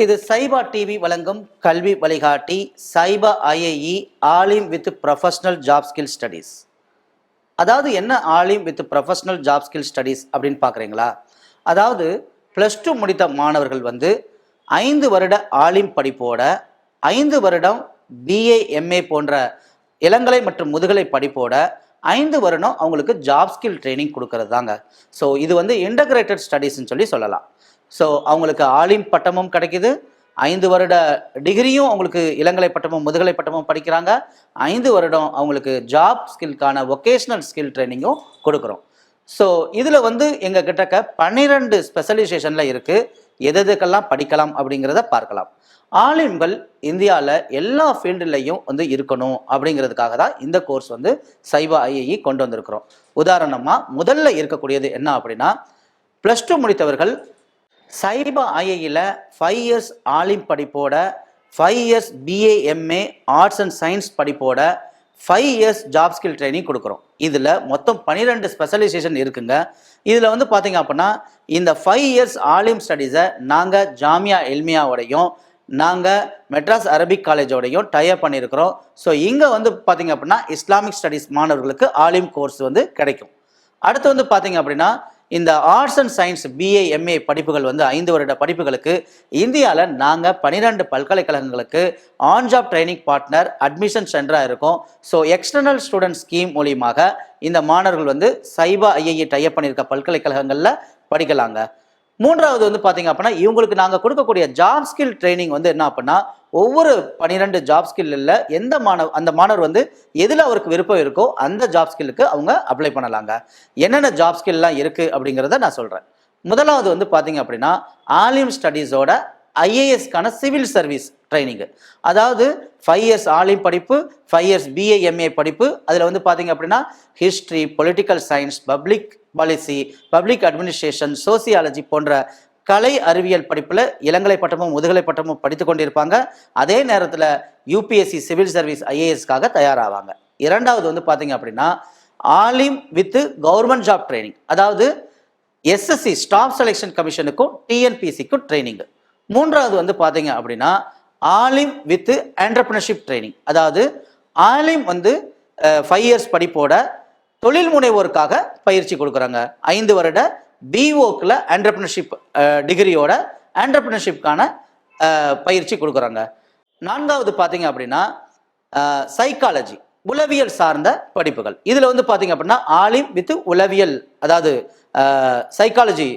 இது சைபா டிவி வழங்கும் கல்வி வழிகாட்டி சைபா ஐஏஇ ஆலிம் with professional job skill studies. அதாவது என்ன ஆலிம் with professional job skill studies அப்படின்னு பார்க்குறீங்களா? அதாவது +2 முடித்த மாணவர்கள் 5 வருட ஆலிம் படிப்போட 5 வருடம் பிஏ எம்ஏ போன்ற இளங்கலை மற்றும் முதுகலை படிப்போட 5 வருடம் அவங்களுக்கு ஜாப் ஸ்கில் ட்ரைனிங் கொடுக்கறது தாங்க. ஸோ இது இன்டகிரேட்டட் ஸ்டடீஸ்ன்னு சொல்லலாம். ஸோ அவங்களுக்கு ஆலிம் பட்டமும் கிடைக்குது, 5 வருட டிகிரியும் அவங்களுக்கு இளங்கலை பட்டமும் முதுகலை பட்டமும் படிக்கிறாங்க, 5 வருடம் அவங்களுக்கு ஜாப் ஸ்கில்கான வொகேஷ்னல் ஸ்கில் ட்ரைனிங்கும் கொடுக்குறோம். ஸோ இதில் எங்கள் கிட்டக்க 12 ஸ்பெஷலைசேஷனில் இருக்குது. எதுக்கெல்லாம் படிக்கலாம் அப்படிங்கிறத பார்க்கலாம். ஆலிம்கள் இந்தியாவில் எல்லா ஃபீல்டுலையும் இருக்கணும் அப்படிங்கிறதுக்காக தான் இந்த கோர்ஸ் சைபா ஐஏஇ கொண்டு வந்திருக்கிறோம். உதாரணமாக முதல்ல இருக்கக்கூடியது என்ன அப்படின்னா, +2 முடித்தவர்கள் சைபா ஐஏஇல 5 இயர்ஸ் ஆலிம் படிப்போட 5 years BA MA arts and science படிப்போட 5 இயர்ஸ் ஜாப் ஸ்கில் ட்ரைனிங் கொடுக்குறோம். இதில் மொத்தம் 12 ஸ்பெஷலைசேஷன் இருக்குங்க. இதில் பார்த்தீங்க அப்படின்னா இந்த 5 இயர்ஸ் ஆலிம் ஸ்டடீஸை நாங்கள் ஜாமியா எல்மியாவோடையும் நாங்கள் மெட்ராஸ் அரபிக் காலேஜோடையும் டைப் பண்ணியிருக்கிறோம். ஸோ இங்கே பார்த்தீங்க அப்படின்னா இஸ்லாமிக் ஸ்டடீஸ் மாணவர்களுக்கு ஆலிம் கோர்ஸ் கிடைக்கும். அடுத்து பார்த்தீங்க அப்படின்னா இந்த arts and science BA MA படிப்புகள் 5 வருட படிப்புகளுக்கு இந்தியாவில் நாங்கள் 12 பல்கலைக்கழகங்களுக்கு on job training partner admission சென்டராக இருக்கும். ஸோ எக்ஸ்டர்னல் ஸ்டூடெண்ட் ஸ்கீம் மூலியமாக இந்த மாணவர்கள் சைபா ஐஏஇ டைப் பண்ணியிருக்க பல்கலைக்கழகங்களில் படிக்கலாங்க. மூன்றாவது பார்த்தீங்க அப்படின்னா இவங்களுக்கு நாங்கள் கொடுக்கக்கூடிய ஜாப் ஸ்கில் ட்ரைனிங் என்ன அப்படின்னா, ஒவ்வொரு 12 ஜாப் ஸ்கில்ல அந்த மாணவர் எதில் அவருக்கு விருப்பம் இருக்கோ அந்த ஜாப் ஸ்கில்லுக்கு அவங்க அப்ளை பண்ணலாங்க. என்னென்ன ஜாப் ஸ்கில்லாம் இருக்குது அப்படிங்கிறத நான் சொல்கிறேன். முதலாவது பார்த்தீங்க அப்படின்னா ஆலிம் ஸ்டடீஸோட ஐஏஎஸ்க்கான சிவில் சர்வீஸ் ட்ரைனிங்கு. அதாவது 5 இயர்ஸ் ஆலிம் படிப்பு, 5 இயர்ஸ் பிஏ எம்ஏ படிப்பு. அதில் பார்த்தீங்க அப்படின்னா history, political science, public policy, public administration, sociology போன்ற கலை அறிவியல் படிப்பில் இளங்கலை பட்டமும் முதுகலை பட்டமும் படித்து கொண்டிருப்பாங்க. அதே நேரத்தில் யூபிஎஸ்சி சிவில் சர்வீஸ் ஐஏஎஸ்க்காக தயாராவாங்க. இரண்டாவது பார்த்தீங்க அப்படின்னா ஆலிம் வித் கவர்மெண்ட் ஜாப் ட்ரைனிங். அதாவது எஸ்எஸ்சி ஸ்டாஃப் செலெக்ஷன் கமிஷனுக்கும் டிஎன்பிசிக்கும் ட்ரைனிங். மூன்றாவது பார்த்தீங்க அப்படின்னா ஆலிம் வித் என்டர்பிரினர்ஷிப் ட்ரைனிங். அதாவது ஆலிம் 5 இயர்ஸ் படிப்போட தொழில் முனைவோருக்காக பயிற்சி கொடுக்குறாங்க. 5 வருட பிஓக்கில் என்டர்பிரினர்ஷிப் டிகிரியோட என்டர்பிரினர்ஷிப்கான பயிற்சி கொடுக்குறாங்க. நான்காவது பார்த்தீங்க அப்படின்னா சைக்காலஜி, உளவியல் சார்ந்த படிப்புகள். இதில் பார்த்தீங்க அப்படின்னா ஆலிம் வித் உளவியல், அதாவது சைக்காலஜி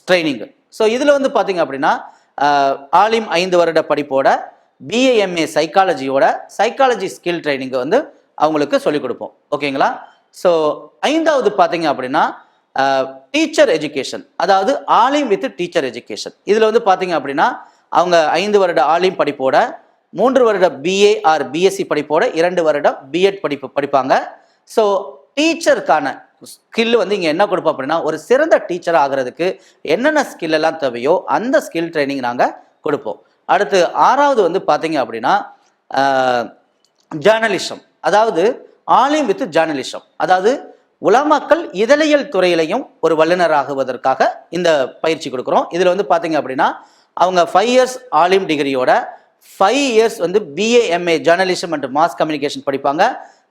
ட்ரைனிங். ஸோ இதில் பார்த்தீங்க அப்படின்னா ஆலிம் 5 வருட படிப்போட பிஏஎம்ஏ சைக்காலஜியோட சைக்காலஜி ஸ்கில் ட்ரைனிங் அவங்களுக்கு சொல்லிக் கொடுப்போம். ஓகேங்களா? ஸோ ஐந்தாவது பார்த்தீங்க அப்படின்னா டீச்சர் எஜுகேஷன், அதாவது ஆலிம் வித் டீச்சர் எஜுகேஷன். இதில் பார்த்தீங்க அப்படின்னா அவங்க 5 வருட ஆலிம் படிப்போட 3 வருட பிஏ ஆர் பிஎஸ்சி படிப்போட 2 வருடம் பிஎட் படிப்பு படிப்பாங்க. ஸோ டீச்சருக்கான ஸ்கில் இங்கே என்ன கொடுப்போம் அப்படின்னா, ஒரு சிறந்த டீச்சர் ஆகிறதுக்கு என்னென்ன ஸ்கில் எல்லாம் தேவையோ அந்த ஸ்கில் ட்ரைனிங் நாங்கள் கொடுப்போம். அடுத்து ஆறாவது பார்த்தீங்க அப்படின்னா ஜேர்னலிசம், அதாவது ஆலிம் வித் ஜேர்னலிசம். அதாவது உலமாக்கள் இதழியல் துறையிலையும் ஒரு வல்லுநராகுவதற்காக இந்த பயிற்சி கொடுக்குறோம். இதில் பார்த்தீங்க அப்படின்னா அவங்க 5 இயர்ஸ் ஆலிம் டிகிரியோட 5 years BA MA journalism and mass communication படிப்பாங்க.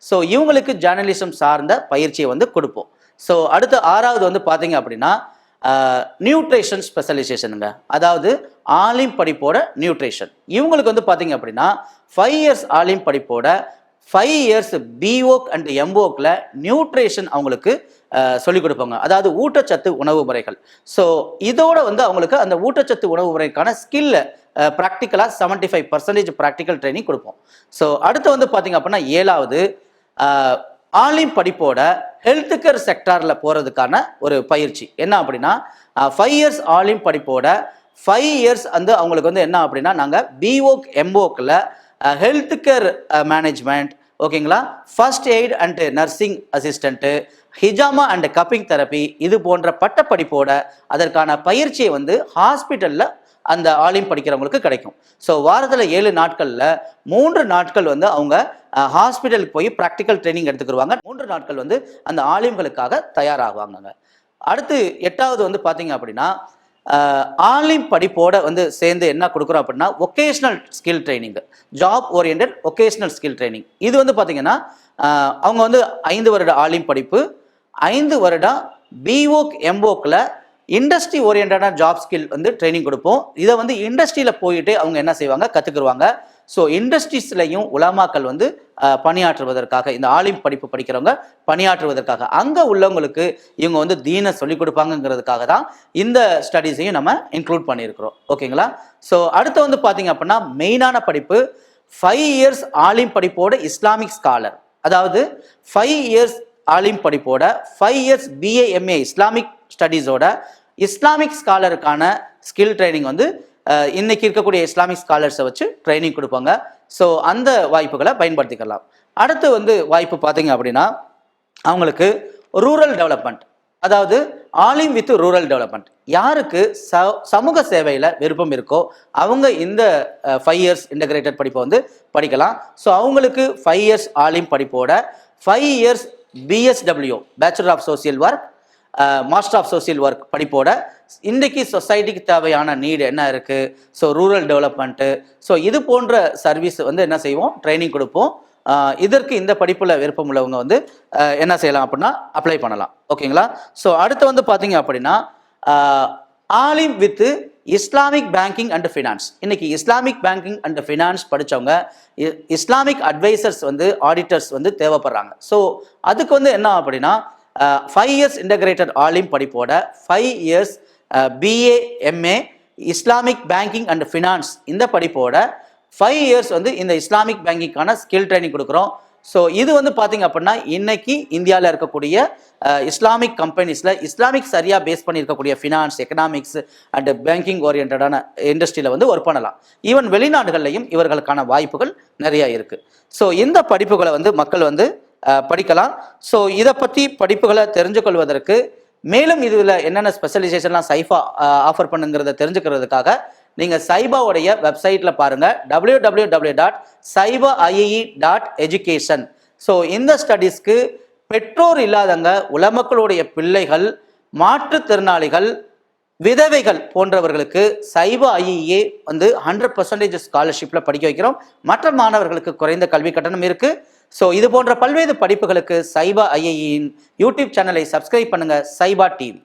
ஸோ இவங்களுக்கு ஜேர்னலிசம் சார்ந்த பயிற்சியை கொடுப்போம். ஸோ அடுத்து ஆறாவது பார்த்தீங்க அப்படின்னா நியூட்ரிஷன் ஸ்பெஷலைசேஷனுங்க. அதாவது ஆலிம் படிப்போட நியூட்ரிஷன். இவங்களுக்கு பார்த்தீங்க அப்படின்னா 5 இயர்ஸ் ஆலிம் படிப்போட 5 இயர்ஸ் பிஓக் அண்ட் எம்ஓக்கில் நியூட்ரிஷன் அவங்களுக்கு சொல்லிக் கொடுப்பாங்க. அதாவது ஊட்டச்சத்து உணவு முறைகள். ஸோ இதோட அவங்களுக்கு அந்த ஊட்டச்சத்து உணவு முறைக்கான ஸ்கில்ல ப்ராக்டிக்கலாக 75% ப்ராக்டிக்கல் ட்ரைனிங் கொடுப்போம். ஸோ அடுத்து பார்த்தீங்க அப்படின்னா ஏழாவது ஆலிம் படிப்போட ஹெல்த் கேர் செக்டாரில் போகிறதுக்கான ஒரு பயிற்சி. என்ன அப்படின்னா 5 இயர்ஸ் ஆலிம் படிப்போட 5 இயர்ஸ் அவங்களுக்கு என்ன அப்படின்னா நாங்கள் பிஓக் எம்ஓக்கில் ஹெல்த் கேர் மேனேஜ்மெண்ட், ஓகேங்களா, first aid and nursing assistant, ஹிஜாமா அண்ட் கப்பிங் தெரப்பி, இது போன்ற பட்டப்படிப்போட அதற்கான பயிற்சியை ஹாஸ்பிட்டலில் அந்த ஆலிம் படிக்கிறவங்களுக்கு கிடைக்கும். ஸோ வாரத்தில் 7 நாட்களில் 3 நாட்கள் அவங்க ஹாஸ்பிட்டலுக்கு போய் ப்ராக்டிக்கல் ட்ரைனிங் எடுத்துக்கிடுவாங்க. 3 நாட்கள் அந்த ஆலிம்களுக்காக தயாராகுவாங்க. அடுத்து எட்டாவது பார்த்தீங்க அப்படின்னா ஆன்லைன் படிப்போட வந்து சேர்ந்து என்ன கொடுக்குறோம் அப்படின்னா vocational skill training, job orient vocational skill training. இது வந்து பார்த்தீங்கன்னா அவங்க வந்து 5 வருட ஆன்லைன் படிப்பு, 5 வருடம் பிஓக் எம்போக்கில் இண்டஸ்ட்ரி ஓரியன்டான ஜாப் ஸ்கில் வந்து ட்ரைனிங் கொடுப்போம். இதை வந்து இண்டஸ்ட்ரியில் போயிட்டு அவங்க என்ன செய்வாங்க, கற்றுக்குருவாங்க. ஸோ இண்டஸ்ட்ரீஸ்லையும் உலமாக்கள் வந்து பணியாற்றுவதற்காக, இந்த ஆலிம் படிப்பு படிக்கிறவங்க பணியாற்றுவதற்காக, அங்கே உள்ளவங்களுக்கு இவங்க வந்து தீனை சொல்லிக் கொடுப்பாங்கங்கிறதுக்காக தான் இந்த ஸ்டடீஸையும் நம்ம இன்க்ளூட் பண்ணியிருக்கிறோம். ஓகேங்களா? ஸோ அடுத்து வந்து பார்த்தீங்க அப்படின்னா மெயினான படிப்பு 5 இயர்ஸ் ஆலிம் படிப்போட இஸ்லாமிக் ஸ்காலர். அதாவது 5 இயர்ஸ் ஆலிம் படிப்போட 5 இயர்ஸ் பிஏஎம்ஏ இஸ்லாமிக் ஸ்டடீஸோட இஸ்லாமிக் ஸ்காலருக்கான ஸ்கில் ட்ரைனிங் வந்து இன்னைக்கு இருக்கக்கூடிய இஸ்லாமிக் ஸ்காலர்ஸை வச்சு ட்ரைனிங் கொடுப்பாங்க. ஸோ அந்த வாய்ப்புகளை பயன்படுத்திக்கலாம். அடுத்து வந்து வாய்ப்பு பார்த்தீங்க அப்படின்னா அவங்களுக்கு ரூரல் டெவலப்மெண்ட், அதாவது ஆலிம் வித் ரூரல் டெவலப்மெண்ட். யாருக்கு சமூக சேவையில் விருப்பம் இருக்கோ அவங்க இந்த 5 இயர்ஸ் இன்டகிரேட்டட் படிப்பை வந்து படிக்கலாம். ஸோ அவங்களுக்கு 5 இயர்ஸ் ஆலிம் படிப்போட 5 years BSW bachelor of social work, master of social work படிப்போட இன்றைக்கி சொசைட்டிக்கு தேவையான நீடு என்ன இருக்குது, ஸோ ரூரல் டெவலப்மெண்ட்டு, ஸோ இது போன்ற சர்வீஸ் வந்து என்ன செய்வோம், ட்ரைனிங் கொடுப்போம். இதற்கு இந்த படிப்பில் விருப்பம் உள்ளவங்க வந்து என்ன செய்யலாம் அப்படின்னா அப்ளை பண்ணலாம். ஓகேங்களா? ஸோ அடுத்து வந்து பார்த்தீங்க அப்படின்னா ஆலிம் with Islamic banking and finance. இன்னைக்கு இஸ்லாமிக் பேங்கிங் அண்ட் ஃபினான்ஸ் படித்தவங்க இஸ்லாமிக் அட்வைசர்ஸ் வந்து ஆடிட்டர்ஸ் வந்து தேவைப்படுறாங்க. ஸோ அதுக்கு வந்து என்ன அப்படின்னா 5 இயர்ஸ் இன்டகிரேட்டட் ஆலிம் படிப்போட 5 years BA MA Islamic banking and finance இந்த படிப்போட 5 இயர்ஸ் வந்து இந்த இஸ்லாமிக் பேங்கிங்கான ஸ்கில் ட்ரைனிங் கொடுக்குறோம். ஸோ இது வந்து பார்த்தீங்க அப்படின்னா இன்னைக்கு இந்தியாவில் இருக்கக்கூடிய இஸ்லாமிக் கம்பெனிஸில் இஸ்லாமிக் சரியாக பேஸ் பண்ணி இருக்கக்கூடிய ஃபினான்ஸ், எக்கனாமிக்ஸ் அண்ட் பேங்கிங் ஓரியன்டான இண்டஸ்ட்ரியில் வந்து ஒர்க் பண்ணலாம். ஈவன் வெளிநாடுகள்லையும் இவர்களுக்கான வாய்ப்புகள் நிறையா இருக்குது. ஸோ இந்த படிப்புகளை வந்து மக்கள் வந்து படிக்கலாம். ஸோ இதை பற்றி படிப்புகளை தெரிஞ்சு கொள்வதற்கு, மேலும் இதில் என்னென்ன ஸ்பெஷலைசேஷன்லாம் சைஃபா ஆஃபர் பண்ணுங்கிறத தெரிஞ்சுக்கிறதுக்காக நீங்கள் சைபாவுடைய வெப்சைட்டில் பாருங்கள், www.saibaie.education. ஸோ இந்த ஸ்டடீஸ்க்கு பெற்றோர் இல்லாதவங்க, உலமக்களுடைய பிள்ளைகள், மாற்றுத்திறனாளிகள், விதவைகள் போன்றவர்களுக்கு சைபா ஐஏ வந்து 100% ஸ்காலர்ஷிப்பில் படிக்க வைக்கிறோம். மற்ற மாணவர்களுக்கு குறைந்த கல்வி கட்டணம் இருக்குது. ஸோ இது போன்ற பல்வேறு படிப்புகளுக்கு சைபா ஐஏயின் யூடியூப் சேனலை சப்ஸ்கிரைப் பண்ணுங்கள், சைபா டிவி.